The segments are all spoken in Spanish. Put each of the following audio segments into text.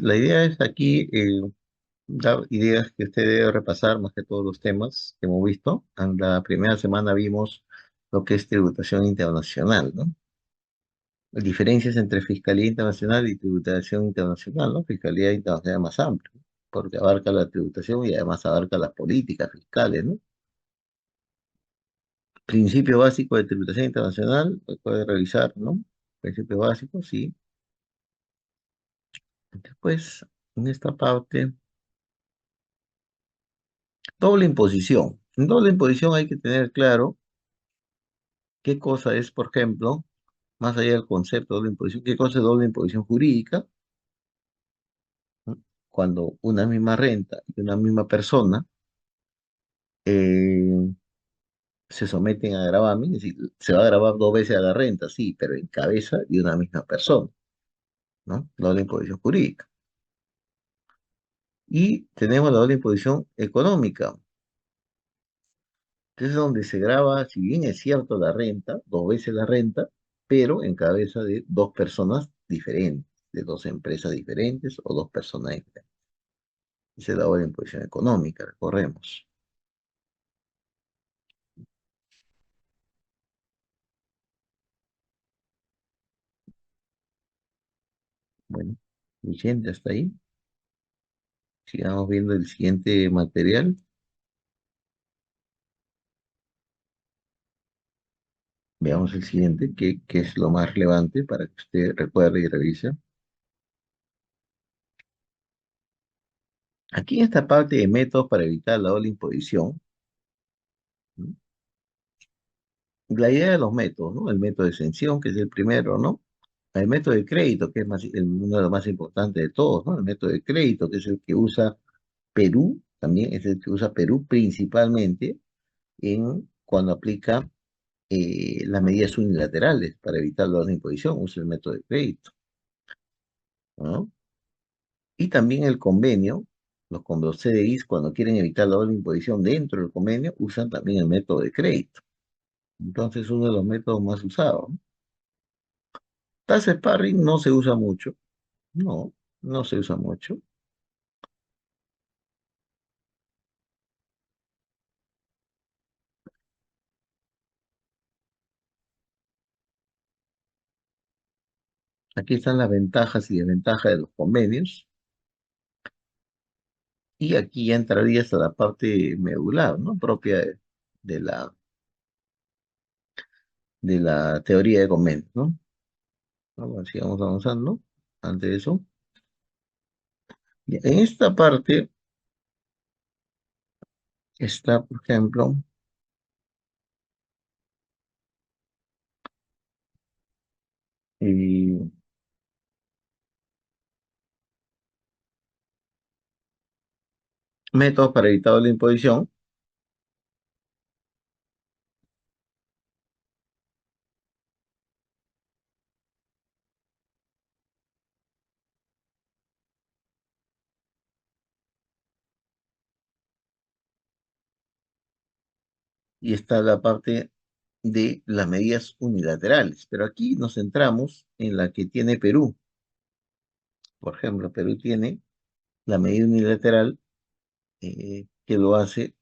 La idea es aquí dar ideas que usted debe repasar más que todos los temas que hemos visto. En la primera semana vimos lo que es tributación internacional, ¿no? Las diferencias entre fiscalía internacional y tributación internacional, ¿no? Fiscalía internacional es más amplia, ¿no? Porque abarca la tributación y además abarca las políticas fiscales, ¿no? Principio básico de tributación internacional, lo puede revisar, ¿no? Principio básico, sí. Después, en esta parte, doble imposición. En doble imposición hay que tener claro qué cosa es, por ejemplo, más allá del concepto de doble imposición, qué cosa es doble imposición jurídica, ¿no? Cuando una misma renta y una misma persona eh, se someten a gravamen, es decir, se va a gravar dos veces a la renta, sí, pero en cabeza de una misma persona, ¿no? Doble imposición jurídica. Y tenemos la doble imposición económica, que es donde se graba, si bien es cierto, la renta, dos veces la renta, pero en cabeza de dos personas diferentes, de dos empresas diferentes o dos personas diferentes. Esa es la doble imposición económica, recordemos. Bueno, suficiente hasta ahí. Sigamos viendo el siguiente material. Veamos el siguiente, que es lo más relevante para que usted recuerde y revise. Aquí en esta parte de métodos para evitar la doble imposición, ¿no? La idea de los métodos, ¿no? El método de exención, que es el primero, ¿no? El método de crédito, que es uno de los más importantes de todos, ¿no? El método de crédito, que es el que usa Perú, también es el que usa Perú principalmente cuando aplica las medidas unilaterales para evitar la doble imposición, usa el método de crédito, ¿no? Y también el convenio, los CDIs, cuando quieren evitar la doble imposición dentro del convenio, usan también el método de crédito. Entonces, uno de los métodos más usados, ¿no? Tasa sparring no se usa mucho, no, no se usa mucho. Aquí están las ventajas y desventajas de los convenios. Y aquí ya entraría hasta la parte medular, ¿no? Propia de la teoría de convenios, ¿no? Vamos, sigamos avanzando. Antes de eso, en esta parte está, por ejemplo, eh, métodos para evitar la imposición, y está la parte de las medidas unilaterales. Pero aquí nos centramos en la que tiene Perú. Por ejemplo, Perú tiene la medida unilateral que lo hace,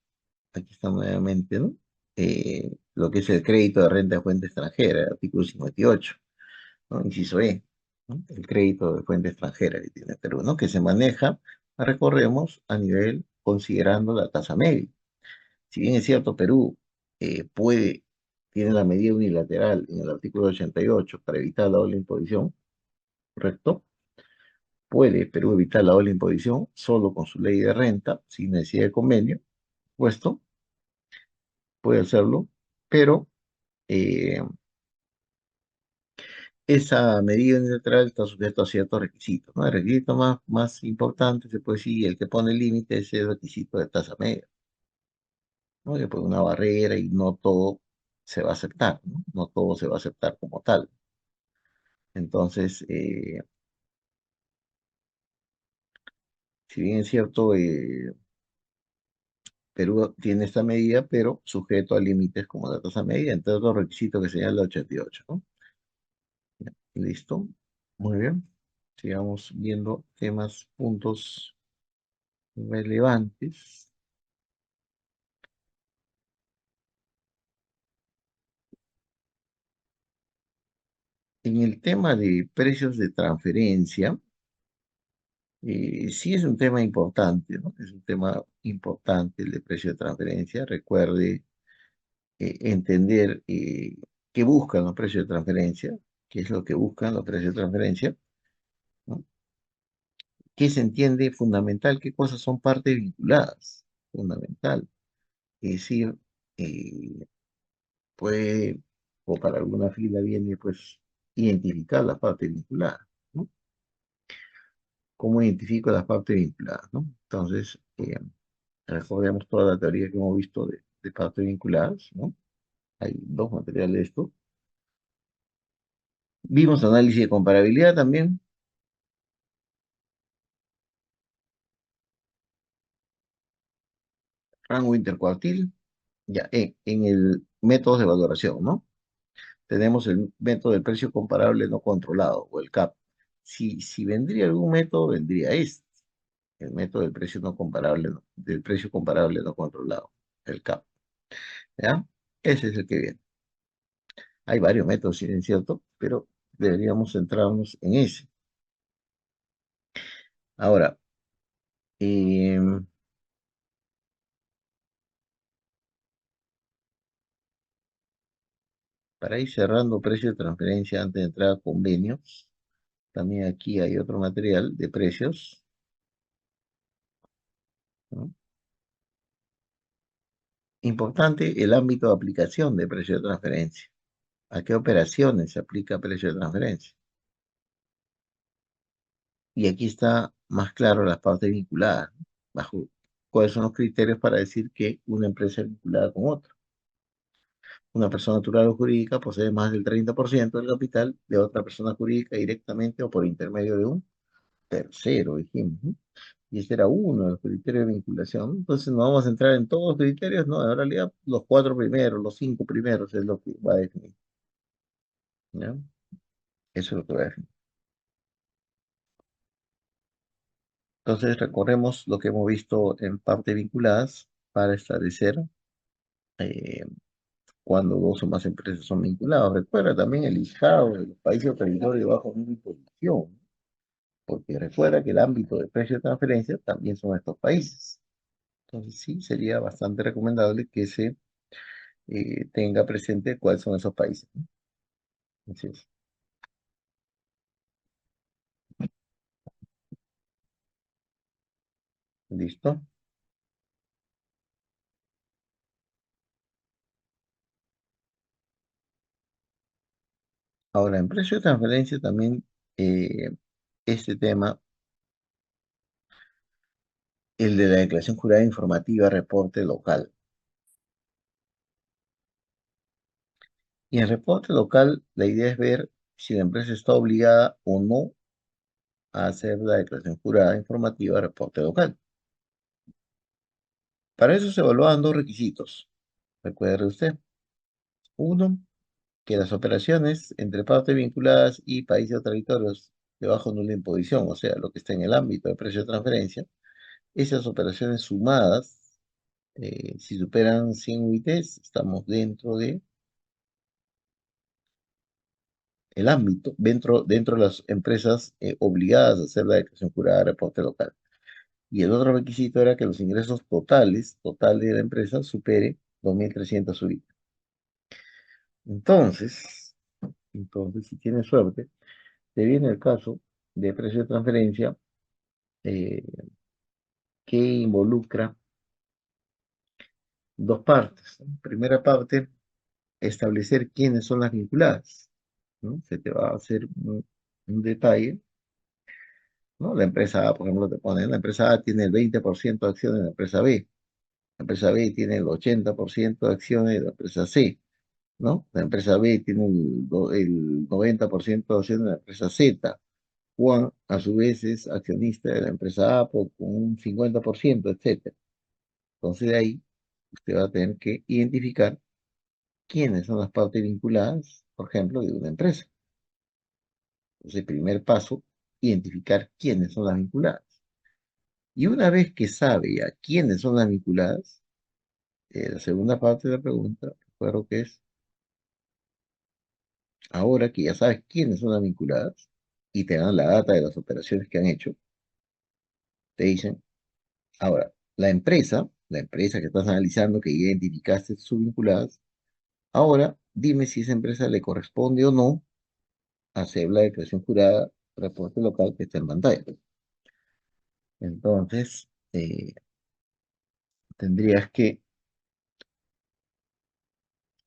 aquí está nuevamente, ¿no? Lo que es el crédito de renta de fuente extranjera, el artículo 58, ¿no? Inciso E, ¿no? El crédito de fuente extranjera que tiene Perú, ¿no? Que se maneja, recorremos a nivel considerando la tasa media. Si bien es cierto, Perú tiene la medida unilateral en el artículo 88 para evitar la doble imposición, ¿correcto? Puede Perú evitar la doble imposición solo con su ley de renta, sin necesidad de convenio, puesto, puede hacerlo, pero eh, esa medida unilateral está sujeta a ciertos requisitos, ¿no? El requisito más importante, se puede decir, el que pone el límite es el requisito de tasa media, ¿no? Que pone una barrera y no todo se va a aceptar, ¿no? No todo se va a aceptar como tal. Entonces, si bien es cierto, Perú tiene esta medida, pero sujeto a límites como la tasa media, entre otros requisitos que señala el 88, ¿no? Ya, listo. Muy bien. sigamos viendo temas, puntos relevantes. En el tema de precios de transferencia, sí es un tema importante, ¿no? Es un tema importante el de precio de transferencia. Recuerde entender qué buscan los precios de transferencia, qué es lo que buscan los precios de transferencia, ¿no? ¿Qué se entiende fundamental? ¿Qué cosas son partes vinculadas? Fundamental. Es decir, eh, puede, o para alguna fila viene, pues, identificar las partes vinculadas, ¿no? ¿Cómo identifico las partes vinculadas, ¿no? Entonces, recordemos toda la teoría que hemos visto de partes vinculadas, ¿no? Hay dos materiales de esto. Vimos análisis de comparabilidad también, rango intercuartil, ya, en el método de valoración, ¿no? Tenemos el método del precio comparable no controlado, o el CAP. Si vendría algún método, vendría este, el método del precio no comparable, del precio comparable no controlado, el CAP, ¿ya? Ese es el que viene. Hay varios métodos, si bien es cierto, pero deberíamos centrarnos en ese. Ahora, em, para ir cerrando precio de transferencia antes de entrar a convenios, también aquí hay otro material de precios, ¿no? Importante el ámbito de aplicación de precio de transferencia. ¿A qué operaciones se aplica precio de transferencia? Y aquí está más claro las partes vinculadas, ¿no? Bajo cuáles son los criterios para decir que una empresa es vinculada con otra. Una persona natural o jurídica posee más del 30% del capital de otra persona jurídica directamente o por intermedio de un tercero, dijimos, ¿no? Y este era uno de los criterios de vinculación. Entonces no vamos a entrar en todos los criterios, no, en realidad los cuatro primeros, los cinco primeros es lo que va a definir, ¿ya? Eso es lo que va a definir. Entonces recorremos lo que hemos visto en parte vinculadas para establecer eh, cuando dos o más empresas son vinculadas. Recuerda también el listado de los países o territorios bajo mi imposición, porque recuerda que el ámbito de precio de transferencia también son estos países. Entonces sí, sería bastante recomendable que se tenga presente cuáles son esos países, ¿no? Así es. ¿Listo? Ahora, en precio de transferencia también eh, este tema, el de la declaración jurada informativa, reporte local. Y en reporte local, la idea es ver si la empresa está obligada o no a hacer la declaración jurada informativa, reporte local. Para eso se evalúan dos requisitos. Recuerde usted. Uno, que las operaciones entre partes vinculadas y países o territorios de bajo nula imposición, o sea, lo que está en el ámbito de precio de transferencia, esas operaciones sumadas, si superan 100 UITs, estamos dentro de el ámbito, dentro de las empresas obligadas a hacer la declaración jurada de reporte local. Y el otro requisito era que los ingresos total de la empresa, supere 2.300 UIT. Entonces, si tienes suerte, te viene el caso de precio de transferencia eh, que involucra dos partes, ¿no? Primera parte, establecer quiénes son las vinculadas, ¿no? Se te va a hacer un detalle, ¿no? La empresa A, por ejemplo, te pone, la empresa A tiene el 20% de acciones de la empresa B, la empresa B tiene el 80% de acciones de la empresa C, ¿no? La empresa B tiene el 90% de acciones de la empresa Z. Juan, a su vez, es accionista de la empresa A con un 50%, etcétera. Entonces, de ahí, usted va a tener que identificar quiénes son las partes vinculadas, por ejemplo, de una empresa. Entonces, primer paso, identificar quiénes son las vinculadas. Y una vez que sabe a quiénes son las vinculadas, la segunda parte de la pregunta, recuerdo que es, ahora que ya sabes quiénes son las vinculadas y te dan la data de las operaciones que han hecho, te dicen, ahora, la empresa que estás analizando, que ya identificaste sus vinculadas, ahora dime si esa empresa le corresponde o no hacer la declaración jurada reporte local que está en pantalla. Entonces, tendrías que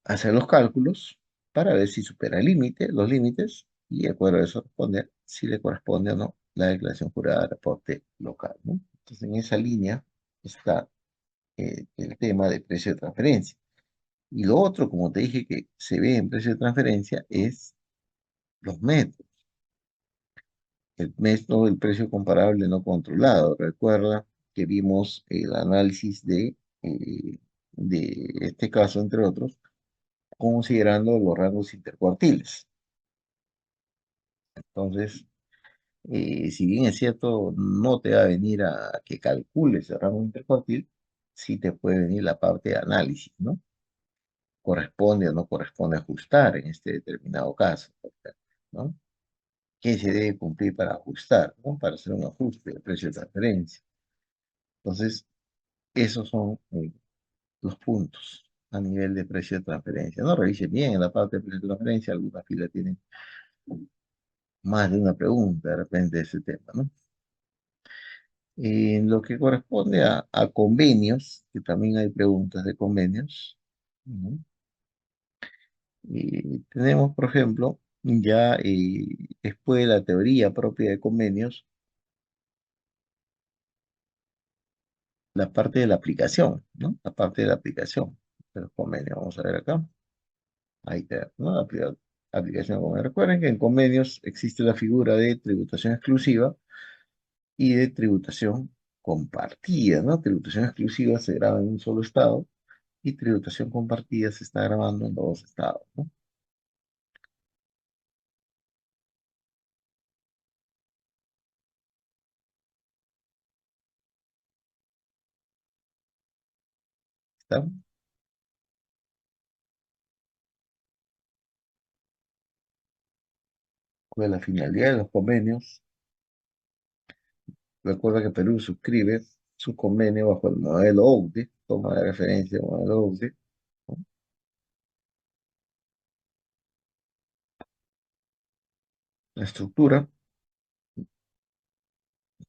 hacer los cálculos para ver si supera el límite, los límites, y de acuerdo a eso responder si le corresponde o no la declaración jurada de reporte local, ¿no? Entonces, en esa línea está el tema de precio de transferencia. Y lo otro, como te dije, que se ve en precio de transferencia es los metros. El metro, el precio comparable no controlado. Recuerda que vimos el análisis de este caso, entre otros, considerando los rangos intercuartiles. Entonces, si bien es cierto, no te va a venir a que calcules el rango intercuartil, sí te puede venir la parte de análisis, ¿no? Corresponde o no corresponde ajustar en este determinado caso, por ejemplo, ¿no? ¿Qué se debe cumplir para ajustar, ¿no? Para hacer un ajuste del precio de transferencia. Entonces, esos son los puntos a nivel de precio de transferencia. No revisen bien en la parte de precio de transferencia, algunas filas tienen más de una pregunta de repente de ese tema, ¿no? En lo que corresponde a convenios, que también hay preguntas de convenios, ¿no? Tenemos, por ejemplo, ya después de la teoría propia de convenios, la parte de la aplicación, ¿no? La parte de la aplicación de los convenios. Vamos a ver acá. Ahí está, ¿no? Aplicación de convenios. Recuerden que en convenios existe la figura de tributación exclusiva y de tributación compartida, ¿no? Tributación exclusiva se graba en un solo estado y tributación compartida se está grabando en dos estados, ¿no? ¿Está? ¿Cuál es la finalidad de los convenios? Recuerda que Perú suscribe su convenio bajo el modelo OCDE, toma de referencia el modelo OCDE, ¿no? La estructura,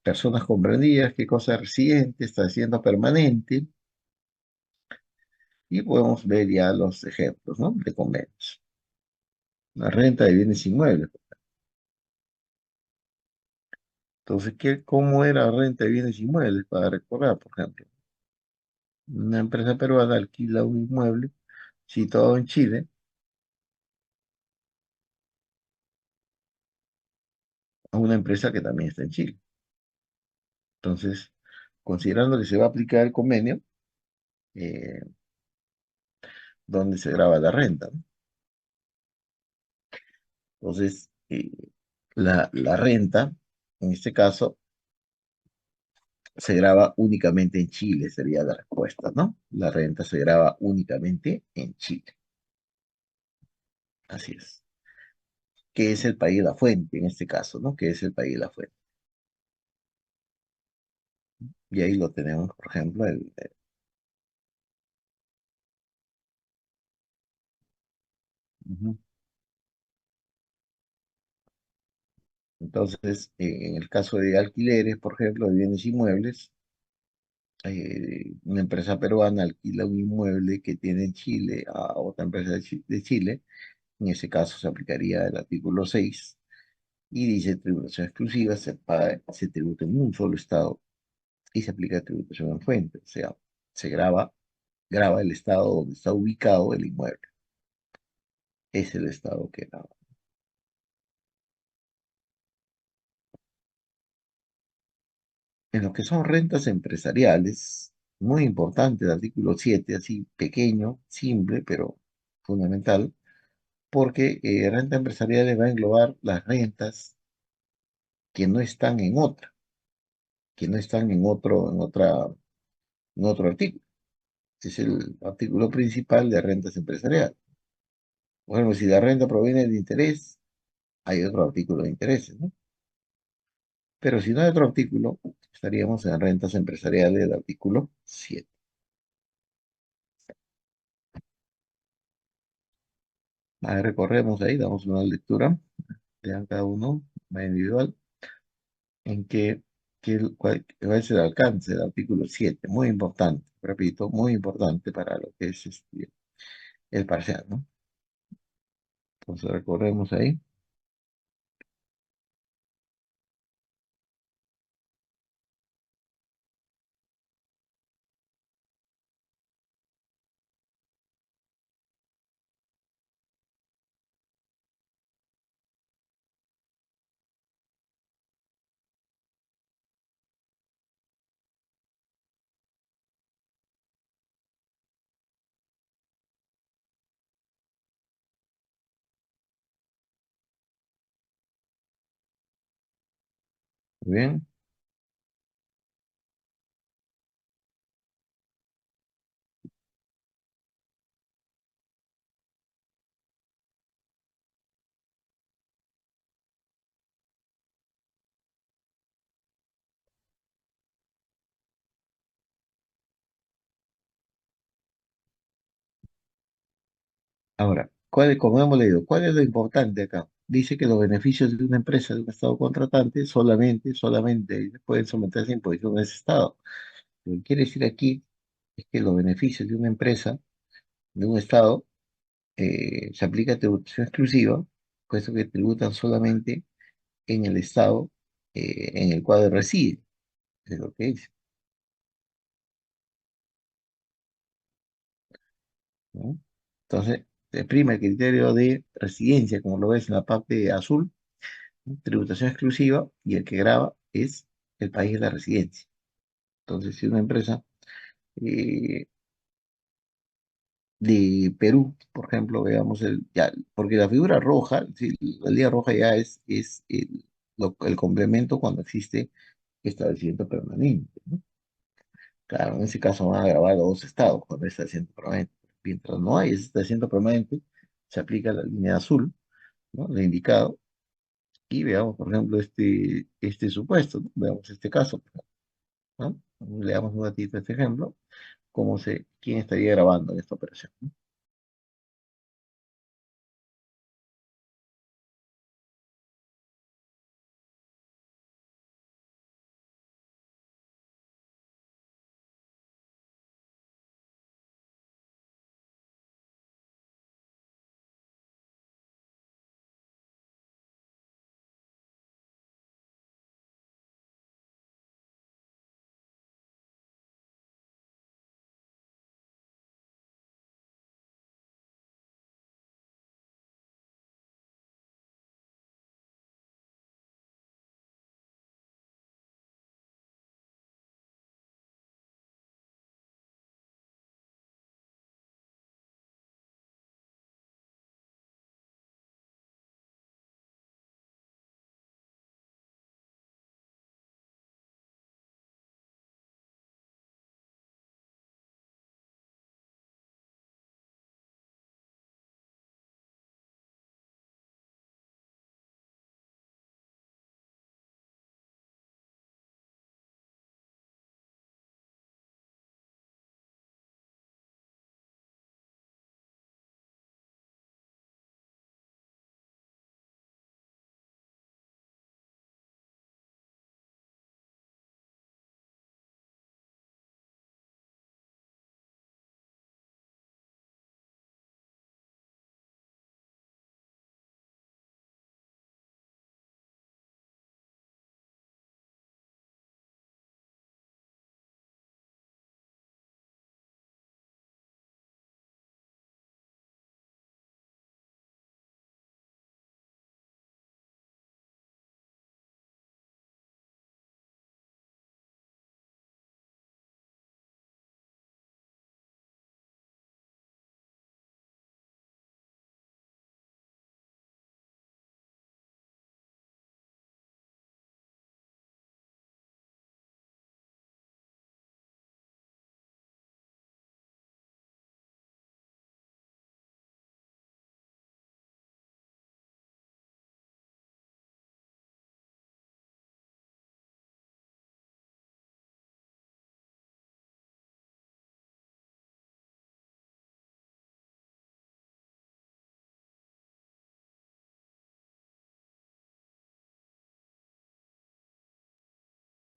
personas comprendidas, qué cosa es residente, está siendo permanente, y podemos ver ya los ejemplos, ¿no? De convenios. La renta de bienes inmuebles. Entonces, ¿cómo era la renta de bienes inmuebles? Para recordar, por ejemplo, una empresa peruana alquila un inmueble situado en Chile a una empresa que también está en Chile. Entonces, considerando que se va a aplicar el convenio, eh, donde se graba la renta, ¿no? Entonces, la renta, en este caso, se graba únicamente en Chile, sería la respuesta, ¿no? La renta se graba únicamente en Chile. Así es. ¿Qué es el país de la fuente en este caso, ¿no? ¿Qué es el país de la fuente? Y ahí lo tenemos, por ejemplo, ujú. Entonces, en el caso de alquileres, por ejemplo, de bienes inmuebles, una empresa peruana alquila un inmueble que tiene en Chile a otra empresa de Chile. En ese caso se aplicaría el artículo 6 y dice tributación exclusiva, se tributa en un solo estado y se aplica tributación en fuente, o sea, se graba el estado donde está ubicado el inmueble. Es el estado que graba. En lo que son rentas empresariales, muy importante el artículo 7, así pequeño, simple, pero fundamental, porque renta empresarial va a englobar las rentas que no están en otra, que no están en otro artículo. Es el artículo principal de rentas empresariales. Por ejemplo, si la renta proviene de interés, hay otro artículo de intereses, ¿no? Pero si no hay otro artículo, estaríamos en rentas empresariales del artículo 7. Ahí recorremos ahí, damos una lectura, lean cada uno, va individual, en cuál es el alcance del artículo 7, muy importante, repito, muy importante para lo que es el parcial, ¿no? Entonces recorremos ahí. Muy bien. Ahora, como hemos leído, ¿cuál es lo importante acá? Dice que los beneficios de una empresa, de un Estado contratante, solamente pueden someterse a imposición de ese Estado. Lo que quiere decir aquí es que los beneficios de una empresa, de un Estado, se aplica tributación exclusiva, puesto que tributan solamente en el Estado en el cual reside, es lo que dice, ¿no? Entonces, se prima el criterio de residencia, como lo ves en la parte azul, ¿no? Tributación exclusiva, y el que grava es el país de la residencia. Entonces, si una empresa eh, de Perú, por ejemplo, veamos ya, porque la figura roja, sí, la línea roja ya es el complemento cuando existe establecimiento permanente, ¿no? Claro, en ese caso van a grabar los dos estados cuando es establecimiento permanente. Mientras no hay ese establecimiento permanente, se aplica la línea azul, ¿no? La indicado, y veamos, por ejemplo, este supuesto, ¿no? Veamos este caso, ¿no? Leamos un ratito este ejemplo, quién estaría grabando en esta operación, ¿no?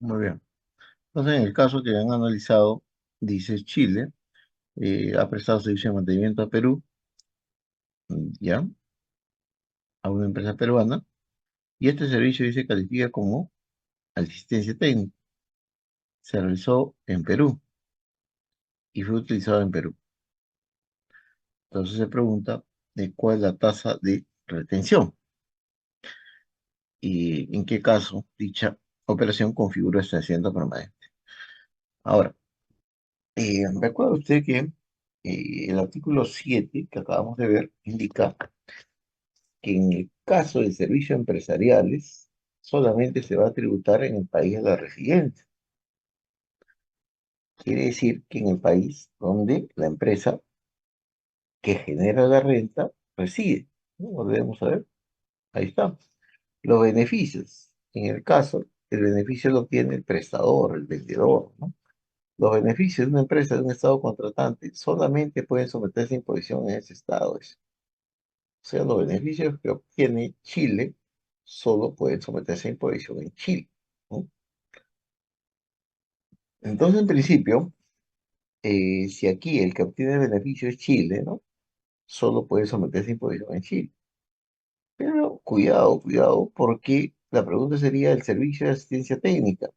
Muy bien. Entonces, en el caso que han analizado, dice Chile, ha prestado servicio de mantenimiento a Perú, ya, a una empresa peruana, y este servicio dice califica como asistencia técnica. Se realizó en Perú y fue utilizado en Perú. Entonces se pregunta de cuál es la tasa de retención y en qué caso dicha operación configura este asiento permanente. Ahora, recuerda usted que el artículo 7 que acabamos de ver indica que en el caso de servicios empresariales solamente se va a tributar en el país de la residencia. Quiere decir que en el país donde la empresa que genera la renta reside. ¿No? Lo debemos saber. Ahí está. Los beneficios. En el caso, el beneficio lo tiene el prestador, el vendedor, ¿no? Los beneficios de una empresa, de un estado contratante, solamente pueden someterse a imposición en ese estado. O sea, los beneficios que obtiene Chile solo pueden someterse a imposición en Chile, ¿no? Entonces, en principio, si aquí el que obtiene el beneficio es Chile, ¿no? Solo puede someterse a imposición en Chile. Pero cuidado, cuidado, porque la pregunta sería el servicio de asistencia técnica.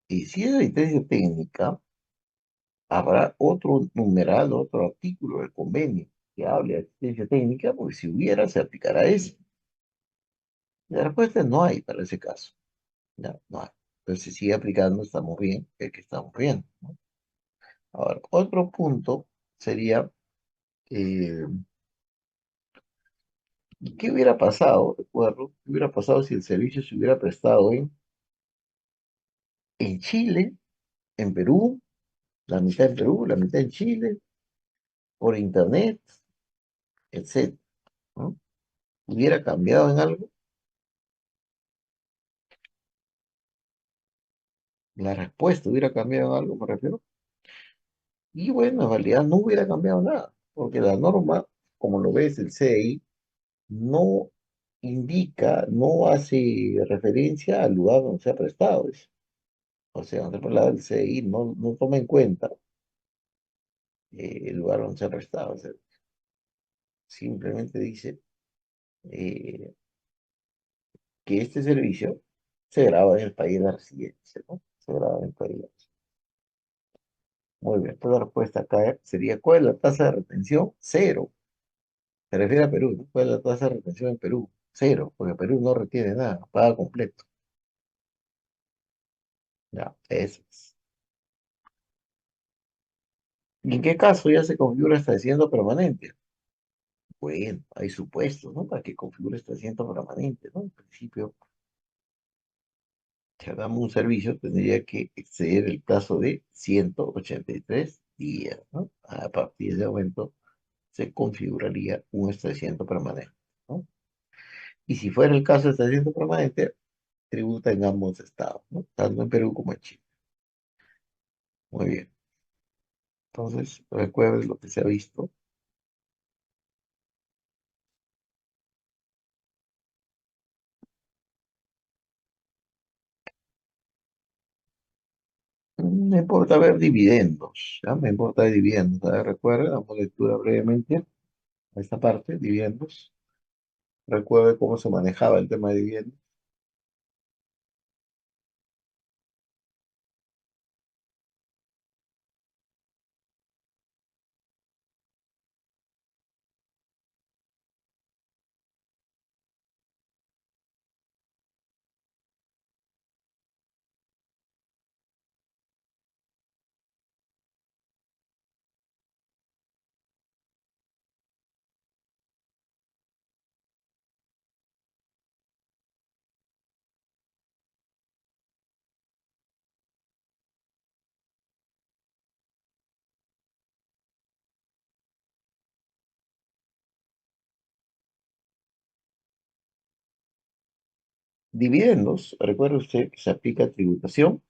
Y si es asistencia técnica, habrá otro numeral, otro artículo del convenio que hable de asistencia técnica, porque si hubiera, se aplicará ese. La respuesta es no hay para ese caso. Ya, no hay. Entonces, si sigue aplicando, estamos bien, el que estamos bien, ¿no? Ahora, otro punto sería, eh, ¿qué hubiera pasado? Recuerdo, ¿qué hubiera pasado si el servicio se hubiera prestado en Chile, en Perú, la mitad en Perú, la mitad en Chile, por internet, etcétera, ¿no? ¿Hubiera cambiado en algo? La respuesta hubiera cambiado en algo, me refiero. Y bueno, en realidad no hubiera cambiado nada, porque la norma, como lo ves, el CI, no indica, no hace referencia al lugar donde se ha prestado eso. O sea, en otras palabras, el CI no toma en cuenta el lugar donde se ha prestado. O sea, simplemente dice eh, que este servicio se graba en el país de la residencia, ¿no? Se graba en el país de la residencia. Muy bien, entonces la respuesta acá sería, ¿cuál es la tasa de retención? Cero. Se refiere a Perú, ¿no? ¿Cuál es la tasa de retención en Perú? Cero, porque Perú no retiene nada, paga completo. Ya, eso es. ¿Y en qué caso ya se configura este asiento permanente? Bueno, hay supuestos, ¿no? Para que configure este asiento permanente, ¿no? En principio, si hagamos un servicio, tendría que exceder el plazo de 183 días, ¿no? A partir de ese momento se configuraría un asiento permanente, ¿no? Y si fuera el caso de este asiento permanente, tributa en ambos estados, ¿no? Tanto en Perú como en Chile. Muy bien. Entonces, recuerden lo que se ha visto. Me importa ver dividendos, ¿ya? Me importa ver dividendos. A ver, recuerda, damos lectura brevemente a esta parte, dividendos. Recuerde cómo se manejaba el tema de dividendos. Dividendos, recuerde usted que se aplica tributación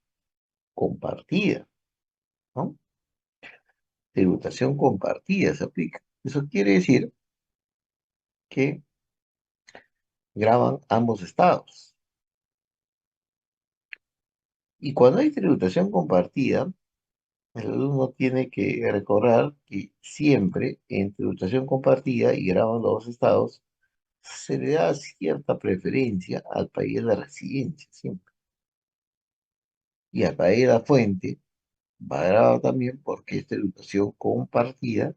compartida, ¿no? Tributación compartida se aplica. Eso quiere decir que graban ambos estados. Y cuando hay tributación compartida, el alumno tiene que recordar que siempre en tributación compartida y graban los dos estados, se le da cierta preferencia al país de la residencia, siempre. Y al país de la fuente va grabado también porque es tributación compartida,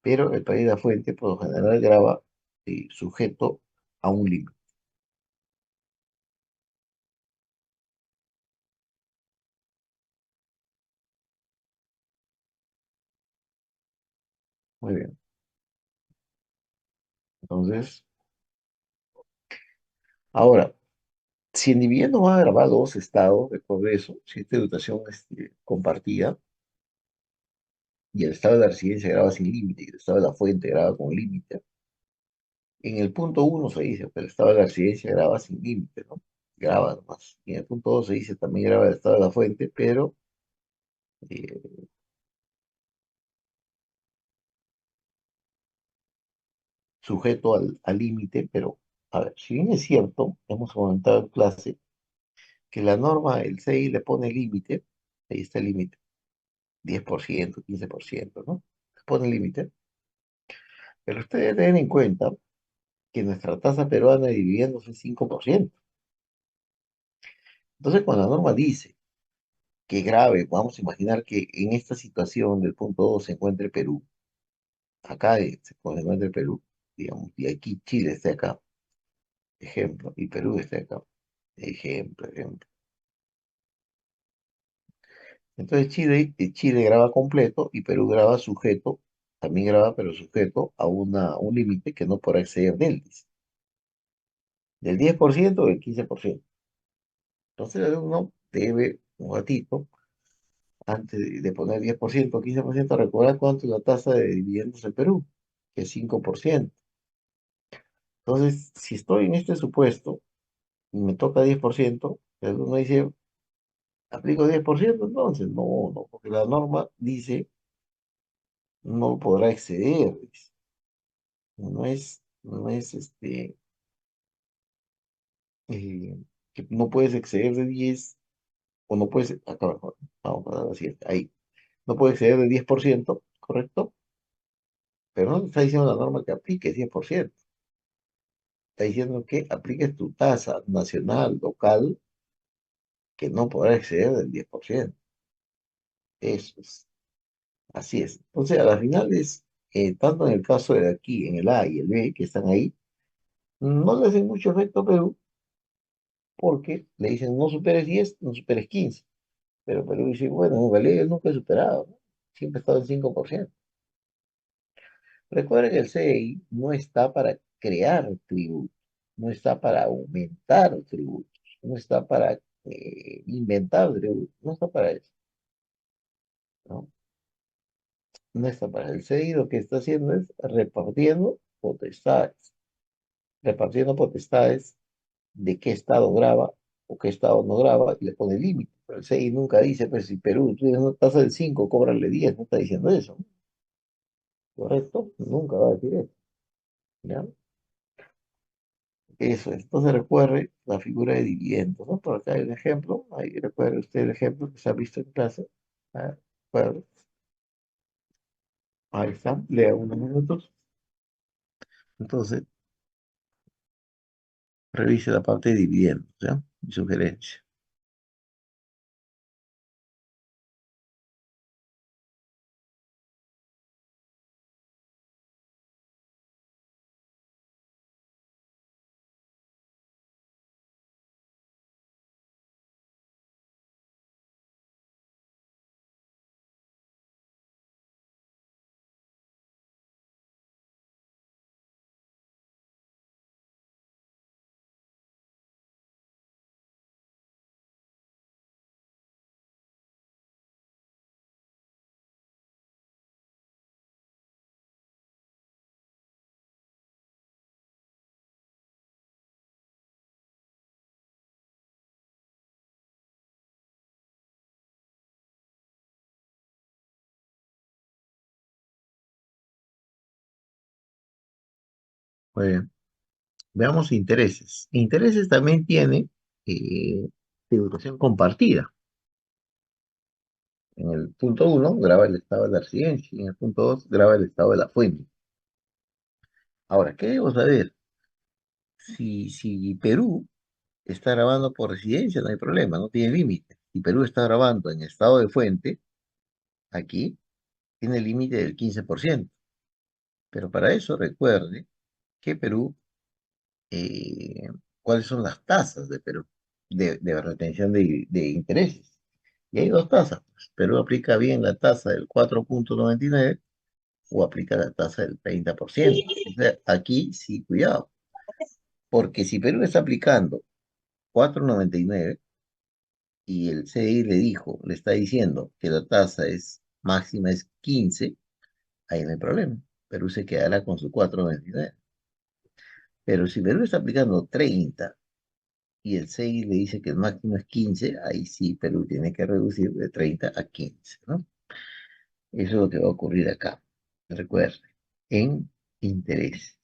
pero el país de la fuente por lo general graba sujeto a un límite. Muy bien. Entonces, ahora, si el dividendo va a grabar dos estados, recuerdo eso, si es tributación compartida, y el estado de la residencia graba sin límite, y el estado de la fuente graba con límite, en el punto uno se dice que el estado de la residencia graba sin límite, ¿no? Graba nomás. Y en el punto 2 se dice también graba el estado de la fuente, pero eh, sujeto al límite, pero a ver, si bien es cierto, hemos comentado en clase que la norma, el CI le pone límite, ahí está el límite, 10%, 15%, ¿no? Le pone límite, pero usted debe tener en cuenta que nuestra tasa peruana de dividendos es 5%. Entonces, cuando la norma dice que grave, vamos a imaginar que en esta situación del punto 2 se encuentre Perú, acá se encuentra Perú, digamos, y aquí Chile está acá, ejemplo, y Perú está acá, ejemplo. Entonces Chile graba completo y Perú graba sujeto, también graba pero sujeto a un límite que no podrá exceder del 10% o del 15%. Entonces el alumno debe un ratito, antes de poner 10% o 15%, recordar cuánto es la tasa de dividendos en Perú, que es 5%. Entonces, si estoy en este supuesto y me toca 10%, el alumno dice, ¿aplico 10%? Entonces, no, porque la norma dice no podrá exceder, dice. No es eh, que no puedes exceder de 10 o no puedes, acá mejor, vamos a dar la siguiente, ahí, no puedes exceder de 10%, ¿correcto? Pero no te está diciendo la norma que apliques 10%, está diciendo que apliques tu tasa nacional, local, que no podrá exceder del 10%. Eso es, así es. Entonces, a las finales, tanto en el caso de aquí, en el A y el B, que están ahí, no le hacen mucho efecto a Perú, porque le dicen no superes 10, no superes 15. Pero Perú dice, bueno, en realidad yo nunca he superado, ¿no? Siempre he estado en 5%. Recuerden que el CI no está para crear tributos, no está para aumentar tributos, no está para inventar tributos, no está para eso, ¿no? No está para el CI, lo que está haciendo es repartiendo potestades de qué estado graba o qué estado no graba y le pone límite. Pero el CI nunca dice, pues si Perú tiene una tasa del 5, cóbrale 10, no está diciendo eso, ¿no? ¿Correcto? Nunca va a decir eso, ¿ya? Eso es. Entonces recuerde la figura de dividendos, ¿no? Por acá hay un ejemplo. Ahí recuerde usted el ejemplo que se ha visto en clase. Ah, recuerde. Ahí está. Lea unos minutos. Entonces, revise la parte de dividendos, ¿ya? Mi sugerencia. Muy bien. Veamos intereses. Intereses también tiene tributación compartida. En el punto uno graba el estado de la residencia y en el punto 2 graba el estado de la fuente. Ahora, ¿qué debo saber? Si Perú está grabando por residencia, no hay problema, no tiene límite. Si Perú está grabando en estado de fuente, aquí tiene límite del 15%. Pero para eso recuerde que Perú, eh, ¿cuáles son las tasas de Perú de retención de intereses? Y hay dos tasas, pues. Perú aplica bien la tasa del 4,99 o aplica la tasa del 30%. O sea, aquí sí, cuidado, porque si Perú está aplicando 4,99 y el CDI le está diciendo que la tasa es máxima es 15, ahí no hay problema. Perú se quedará con su 4,99. Pero si Perú está aplicando 30 y el CDI le dice que el máximo es 15, ahí sí Perú tiene que reducir de 30 a 15, ¿no? Eso es lo que va a ocurrir acá. Recuerde, en intereses.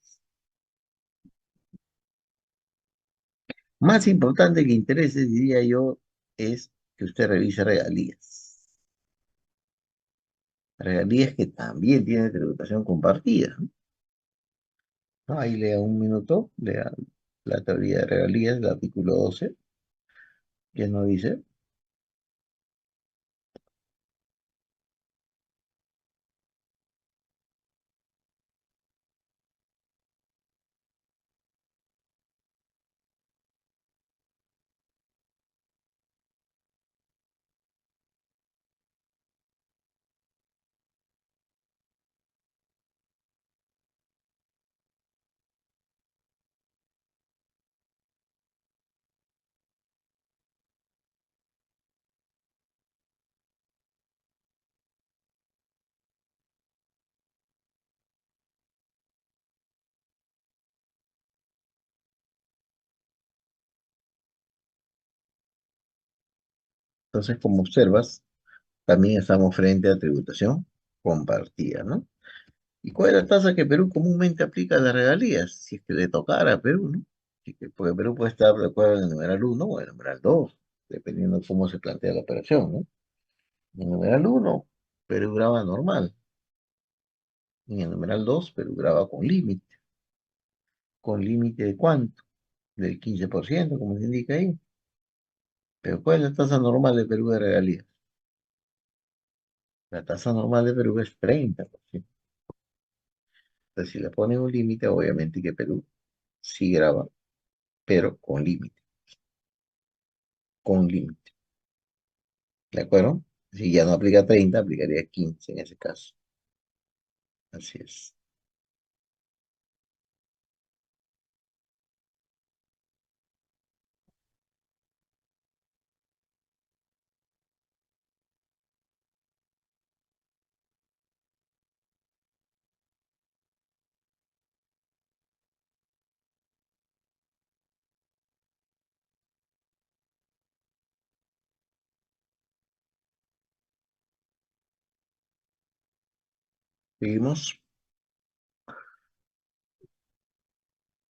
Más importante que intereses, diría yo, es que usted revise regalías. Regalías que también tiene tributación compartida, ¿no? ¿No? Ahí lea un minuto, lea la teoría de regalías, el artículo 12, que nos dice. Entonces, como observas, también estamos frente a tributación compartida, ¿no? ¿Y cuál es la tasa que Perú comúnmente aplica a las regalías? Si es que le tocara a Perú, ¿no? Porque Perú puede estar de acuerdo en el numeral uno o en el numeral 2, dependiendo de cómo se plantea la operación, ¿no? En el numeral uno, Perú graba normal. En el numeral 2, Perú graba con límite. ¿Con límite de cuánto? Del 15%, como se indica ahí. Pero ¿cuál es la tasa normal de Perú de regalías? La tasa normal de Perú es 30%. Entonces, si le ponen un límite, obviamente que Perú sí graba, pero con límite, con límite. ¿De acuerdo? Si ya no aplica 30, aplicaría 15 en ese caso. Así es. Seguimos.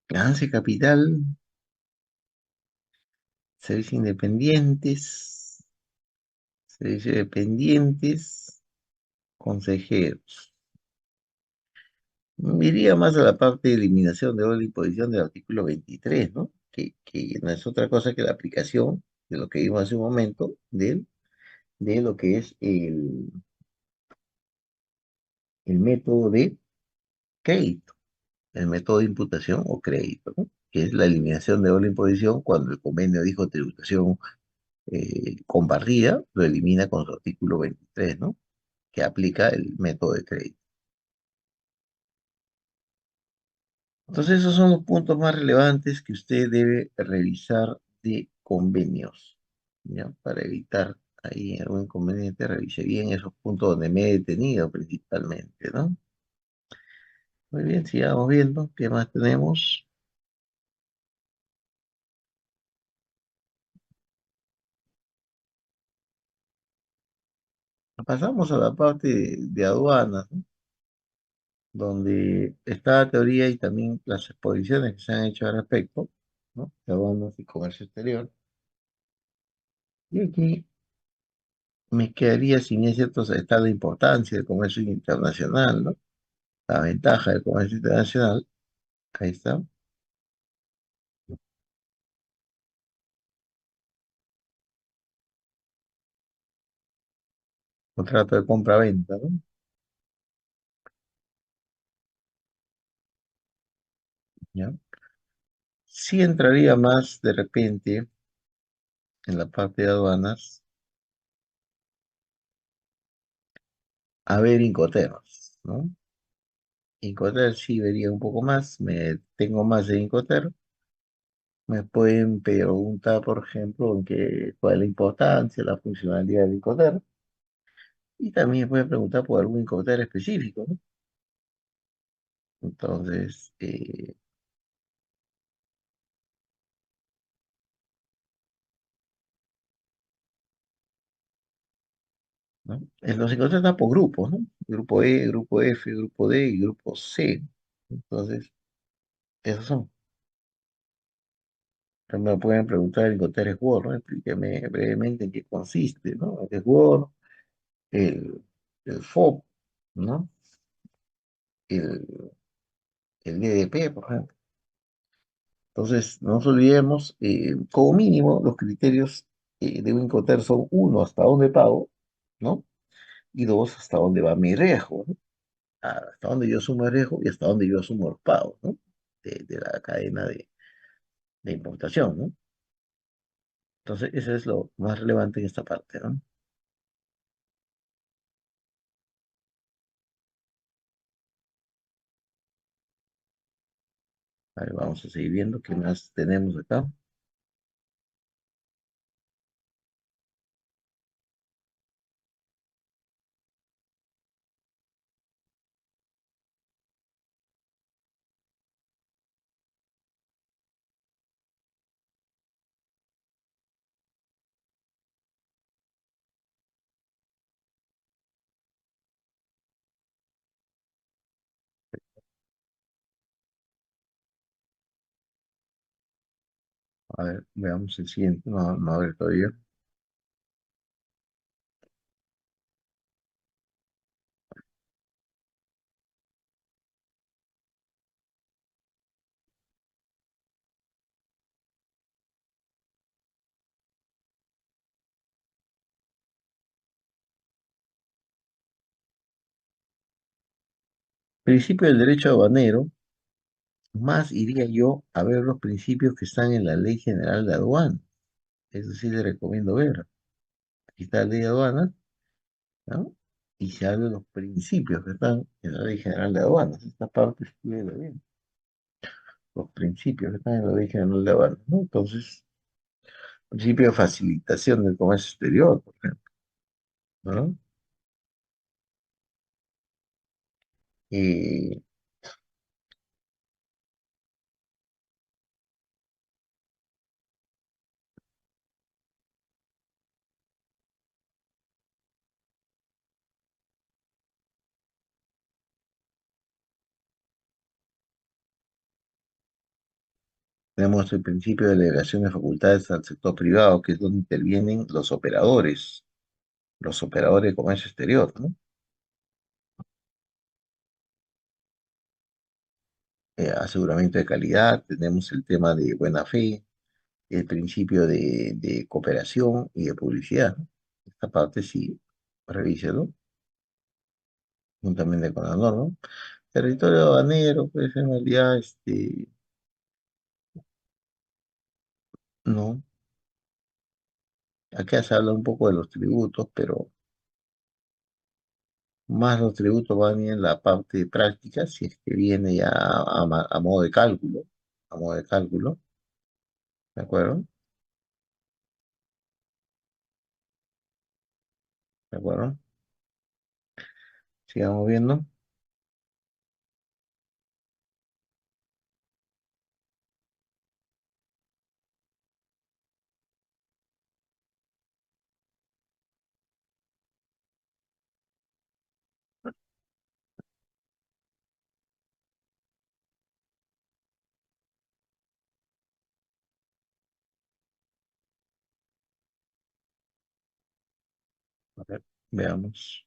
Ganancia de capital, servicios independientes, servicios dependientes, consejeros. Iría más a la parte de eliminación de doble imposición del artículo 23, ¿no? Que no es otra cosa que la aplicación de lo que vimos hace un momento, de lo que es el método de crédito, el método de imputación o crédito, ¿no? Que es la eliminación de doble imposición cuando el convenio dijo tributación compartida, lo elimina con su artículo 23, ¿no? Que aplica el método de crédito. Entonces, esos son los puntos más relevantes que usted debe revisar de convenios, ¿ya? Para evitar ahí algún inconveniente, revise bien esos puntos donde me he detenido principalmente, ¿no? Muy bien, sigamos viendo qué más tenemos. Pasamos a la parte de aduanas, ¿no? Donde está la teoría y también las exposiciones que se han hecho al respecto, ¿no? De aduanas y comercio exterior. Y aquí me quedaría sin cierto estado de importancia del comercio internacional, ¿no? La ventaja del comercio internacional, ahí está, contrato de compra-venta, ¿no? ¿Ya? Sí entraría más de repente en la parte de aduanas a ver Incoterms, ¿no? Incoterm sí vería un poco más, me tengo más de Incoterm. Me pueden preguntar, por ejemplo, cuál es la importancia, la funcionalidad del Incoterm. Y también me pueden preguntar por algún Incoterm específico, ¿no? Entonces, ¿no? Los Incoterms están por grupos, ¿no? Grupo E, grupo F, grupo D y grupo C. Entonces, esos son. También me pueden preguntar el Incoterm Word, ¿no? Explíqueme brevemente en qué consiste, ¿no? El Word, el, el FOB, ¿no? El, el DDP, por ejemplo. Entonces, no nos olvidemos, como mínimo, los criterios de un Incoterm son uno, hasta dónde pago, ¿no? Y dos, hasta dónde va mi riesgo, ¿no? Hasta dónde yo asumo el riesgo y hasta dónde yo asumo el pago, ¿no? De la cadena de importación, ¿no? Entonces, eso es lo más relevante en esta parte, ¿no? A ver, vamos a seguir viendo qué más tenemos acá. A ver, veamos el siguiente. No, no, a ver todavía. Principio del derecho aduanero, más iría yo a ver los principios que están en la Ley General de Aduanas. Eso sí le recomiendo ver. Aquí está la Ley de Aduanas, ¿no? Y se habla de los principios que están en la Ley General de Aduanas. Esta parte estudia bien. Los principios que están en la Ley General de Aduanas, ¿no? Entonces, principio de facilitación del comercio exterior, por ejemplo, ¿no? Y tenemos el principio de delegación de facultades al sector privado, que es donde intervienen los operadores de comercio exterior, ¿no? Aseguramiento de calidad, tenemos el tema de buena fe, el principio de cooperación y de publicidad, ¿no? Esta parte sí, revíselo, juntamente con la norma. Territorio aduanero, pues en realidad, no, acá se habla un poco de los tributos, pero más los tributos van en la parte práctica, si es que viene ya a modo de cálculo, a modo de cálculo, ¿de acuerdo? ¿De acuerdo? Sigamos viendo. Veamos.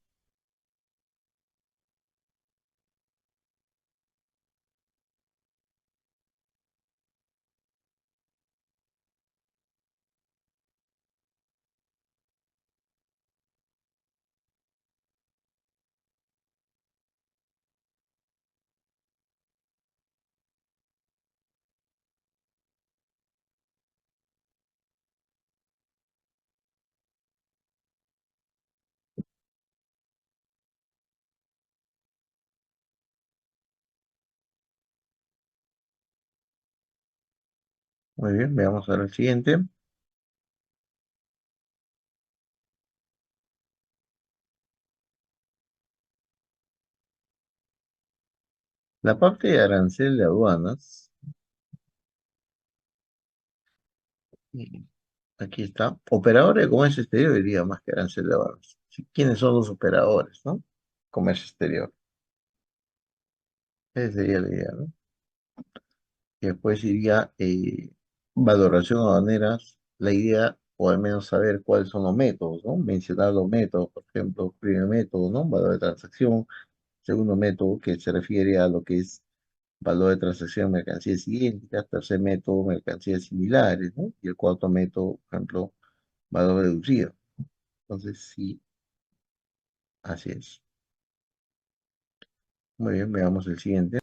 Muy bien, veamos ahora el siguiente. La parte de arancel de aduanas, y aquí está. Operadores de comercio exterior diría más que arancel de aduanas. Sí, ¿quiénes son los operadores, no? Comercio exterior. Ese sería la idea, ¿no? Y después iría valoración aduaneras, la idea, o al menos saber cuáles son los métodos, ¿no? Mencionar los métodos, por ejemplo, primer método, ¿no? Valor de transacción. Segundo método, que se refiere a lo que es valor de transacción de mercancías idénticas. Tercer método, mercancías similares, ¿no? Y el cuarto método, por ejemplo, valor reducido. Entonces, sí, así es. Muy bien, veamos el siguiente.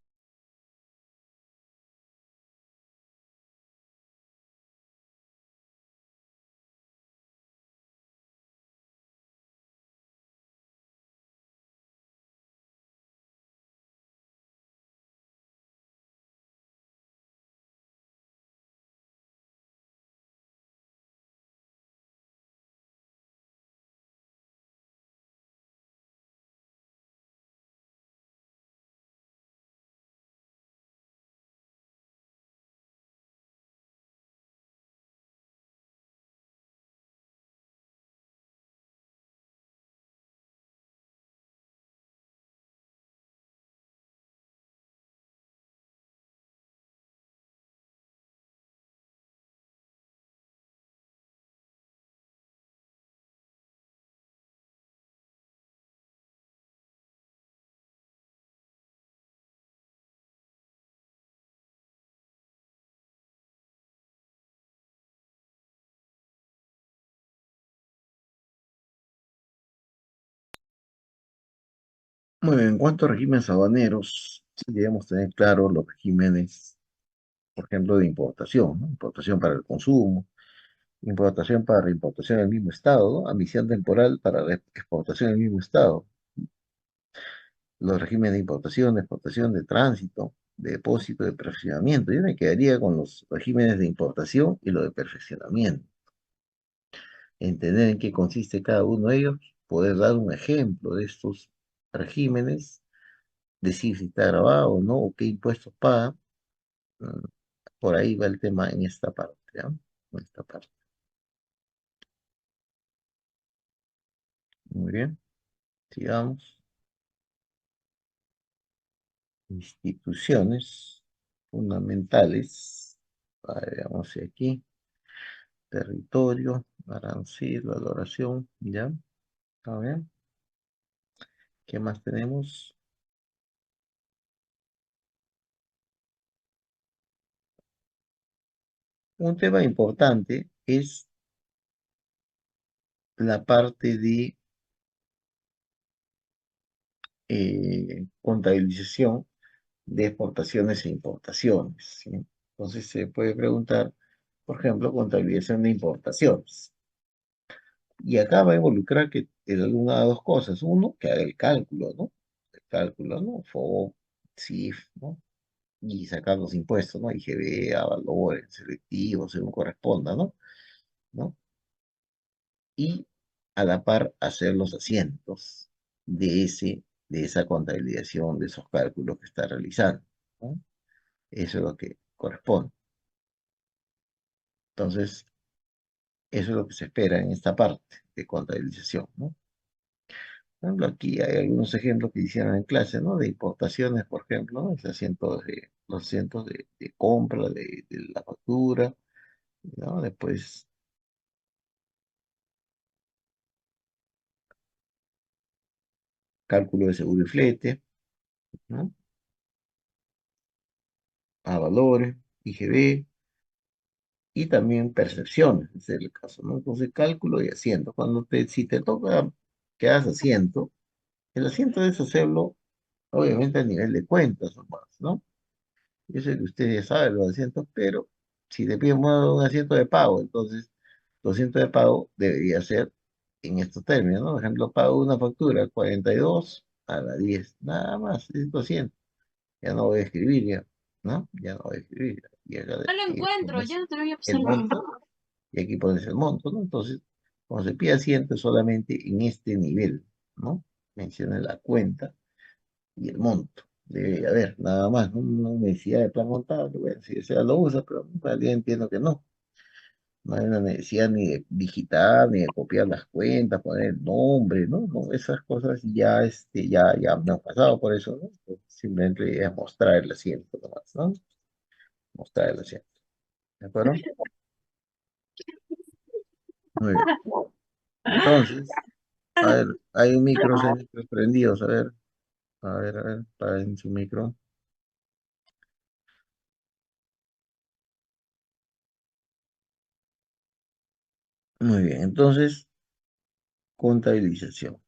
Muy bien, en cuanto a regímenes aduaneros, sí debemos tener claro los regímenes, por ejemplo, de importación, ¿no? Importación para el consumo, importación para reimportación en el mismo estado, ¿no? Admisión temporal para exportación en el mismo estado, los regímenes de importación, de exportación, de tránsito, de depósito, de perfeccionamiento. Yo me quedaría con los regímenes de importación y lo de perfeccionamiento. Entender en qué consiste cada uno de ellos, poder dar un ejemplo de estos regímenes, decir si está grabado o no, o qué impuestos paga. Mm, Por ahí va el tema en esta parte, ¿ya? En esta parte. Muy bien, sigamos. Instituciones fundamentales. A ver, veamos si aquí. Territorio, arancel, valoración, ¿ya? A ver, ¿qué más tenemos? Un tema importante es la parte de contabilización de exportaciones e importaciones, ¿sí? Entonces se puede preguntar, por ejemplo, contabilización de importaciones. Y acá va a involucrar que en alguna de dos cosas. Uno, que haga el cálculo, ¿no? El cálculo, ¿no? FOB, CIF, ¿no? Y sacar los impuestos, ¿no? IGB, valores, selectivos, según corresponda, ¿no? ¿No? Y a la par hacer los asientos de esa contabilización, de esos cálculos que está realizando, ¿no? Eso es lo que corresponde. Entonces, eso es lo que se espera en esta parte de contabilización, ¿no? Por ejemplo, aquí hay algunos ejemplos que hicieron en clase, ¿no? De importaciones, por ejemplo, ¿no? Los asientos de compra, de la factura, ¿no? Después, cálculo de seguro y flete, ¿no? A valores, IGB, y también percepciones, ese es el caso, ¿no? Entonces, cálculo y asiento. Si te toca que hagas asiento, el asiento es hacerlo, obviamente, a nivel de cuentas nomás, ¿no? Yo sé que ustedes ya saben los asientos, pero si te piden un asiento de pago, entonces, tu asiento de pago debería ser en estos términos, ¿no? Por ejemplo, pago una factura 42 a la 10, nada más, es 200. Ya no voy a escribir, ya, ¿no? Ya no voy a escribir. Y acá No lo encuentro, pones ya no te voy a el observar. monto, y aquí pones el monto, ¿no? Entonces, cuando se pide asiento es solamente en este nivel, ¿no? Menciona la cuenta y el monto. Debe haber, nada más, ¿no? No hay necesidad de plan contable, bueno, si desea lo usa, pero en realidad entiendo que no. No hay una necesidad ni de digitar, ni de copiar las cuentas, poner el nombre, ¿no? No, esas cosas ya, ya me han pasado por eso, ¿no? Simplemente es mostrar el asiento nomás, ¿no? Mostrar el asiento. ¿De acuerdo? Muy bien. Entonces, a ver, hay micros prendidos, a ver, paren su micro. Muy bien, entonces, contabilización.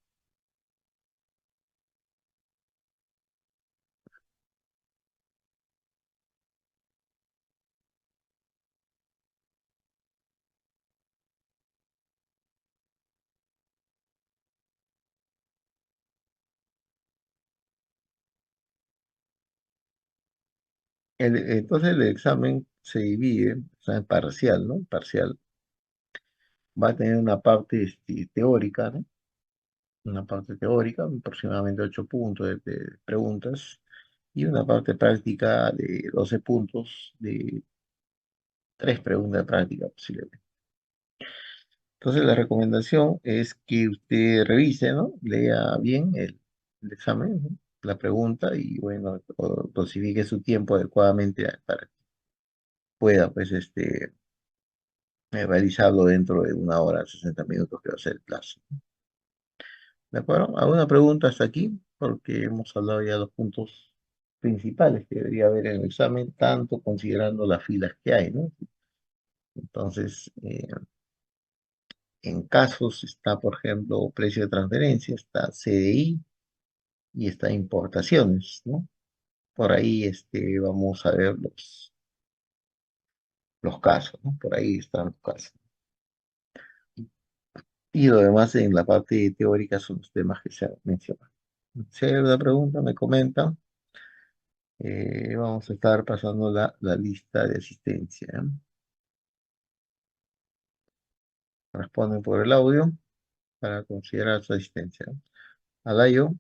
Entonces, el examen se divide, o sea, en parcial, ¿no? Parcial va a tener una parte teórica, ¿no? Una parte teórica, aproximadamente 8 puntos de preguntas, y una parte práctica de 12 puntos, de 3 preguntas de práctica posiblemente. Entonces, la recomendación es que usted revise, ¿no? Lea bien el examen, ¿no? La pregunta y, bueno, dosifique su tiempo adecuadamente para que pueda, pues, realizarlo dentro de 1 hora, 60 minutos, que va a ser el plazo. ¿De acuerdo? ¿Alguna pregunta hasta aquí? Porque hemos hablado ya de los puntos principales que debería haber en el examen, tanto considerando las filas que hay, ¿no? Entonces, en casos está, por ejemplo, precio de transferencia, está CDI y está importaciones, ¿no? Por ahí vamos a ver los casos, ¿no? Por ahí están los casos. Y lo demás en la parte teórica son los temas que se han mencionado. Si hay alguna pregunta, me comentan. Vamos a estar pasando la lista de asistencia, ¿eh? Responden por el audio para considerar su asistencia. Alayo.